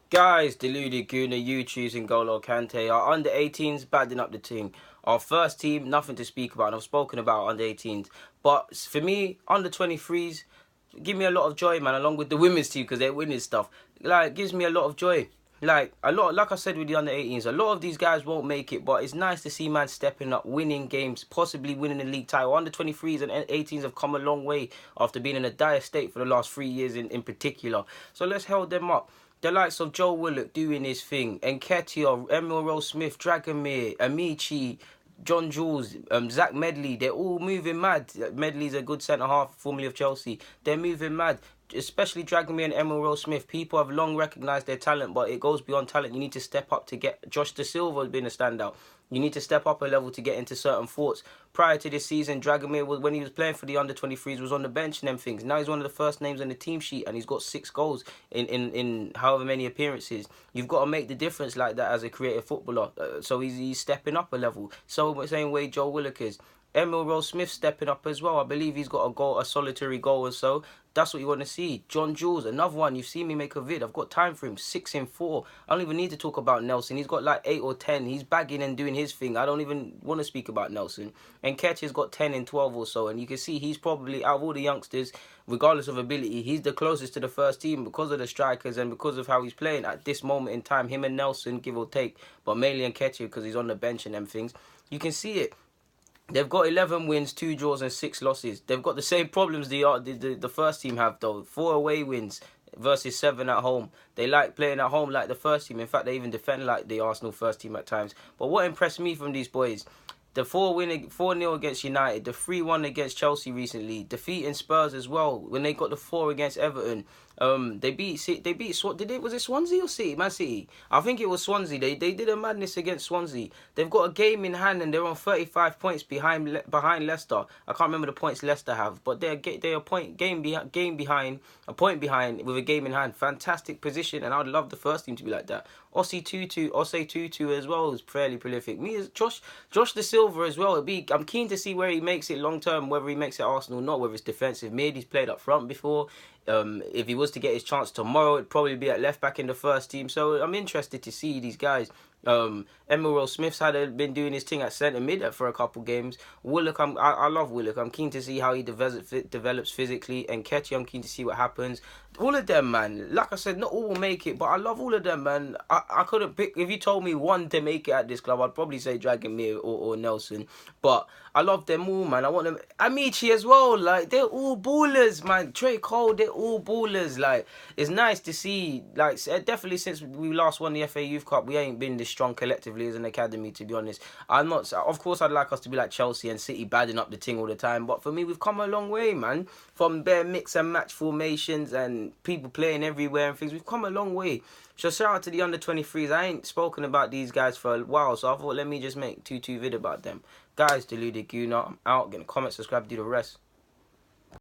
Guys, Deluded Guna, you choosing Golo Kante. Our under 18s badding up the team. Our first team, nothing to speak about. And I've spoken about under 18s. But for me, under 23s, give me a lot of joy, man, along with the women's team because they're winning stuff. Like, gives me a lot of joy. Like I said with the under 18s, a lot of these guys won't make it, but it's nice to see man stepping up, winning games, possibly winning the league title. Under 23s and 18s have come a long way after being in a dire state for the last 3 years in particular. So let's hold them up. The likes of Joe Willock doing his thing, Nketiah, Emil Rose Smith, Dragomir, Amici, John Jules, Zach Medley, they're all moving mad. Medley's a good centre-half, formerly of Chelsea. They're moving mad, especially Dragomir and Emil Rose Smith. People have long recognised their talent, but it goes beyond talent. You need to step up to get... Josh Da Silva has been a standout. You need to step up a level to get into certain thoughts. Prior to this season, Dragomir, when he was playing for the under-23s, was on the bench and them things. Now he's one of the first names on the team sheet and he's got 6 goals in however many appearances. You've got to make the difference like that as a creative footballer. So he's stepping up a level. So same way Joe Willock is. Emil Rose Smith stepping up as well. I believe he's got a goal, a solitary goal or so. That's what you want to see. John Jules, another one. You've seen me make a vid. I've got time for him. 6 in 4. I don't even need to talk about Nelson. He's got like 8 or 10. He's bagging and doing his thing. I don't even want to speak about Nelson. And Ketch's got 10 in 12 or so. And you can see he's probably, out of all the youngsters, regardless of ability, he's the closest to the first team because of the strikers and because of how he's playing at this moment in time. Him and Nelson, give or take. But mainly Nketiah because he's on the bench and them things. You can see it. They've got 11 wins, 2 draws and 6 losses. They've got the same problems the first team have though. 4 away wins versus 7 at home. They like playing at home like the first team. In fact, they even defend like the Arsenal first team at times. But what impressed me from these boys, the 4-0 against United, the 3-1 against Chelsea recently, defeating Spurs as well. When they got the 4 against Everton, was it Swansea or City? Man City. I think it was Swansea. They did a madness against Swansea. They've got a game in hand and they're on 35 points behind Leicester. I can't remember the points Leicester have, but they're a point behind with a game in hand. Fantastic position, and I'd love the first team to be like that. Osei Tutu as well is fairly prolific. Me as Josh Da Silva as well. I'm keen to see where he makes it long term, whether he makes it Arsenal or not, whether it's defensive mid. He's played up front before. If he was to get his chance tomorrow, it'd probably be at left back in the first team. So I'm interested to see these guys. Emil Rose Smith's been doing his thing at centre mid for a couple games. Willock, I love Willock. I'm keen to see how he develops physically. And Ketchy, I'm keen to see what happens. All of them, man. Like I said, not all will make it, but I love all of them, man. I couldn't pick. If you told me one to make it at this club, I'd probably say Dragomir or Nelson. But I love them all, man. I want them. Amici as well. Like, they're all ballers, man. Trey Cole, they're all ballers. Like, it's nice to see. Like, definitely since we last won the FA Youth Cup, we ain't been this strong collectively as an academy, to be honest. I'm not. Of course, I'd like us to be like Chelsea and City, badding up the thing all the time. But for me, we've come a long way, man. From bare mix and match formations and people playing everywhere and things. We've come a long way. So shout out to the under 23s. I ain't spoken about these guys for a while, so I thought let me just make 2 vid about them. Guys, Deluded Guna, I'm out. Get a comment, subscribe, do the rest.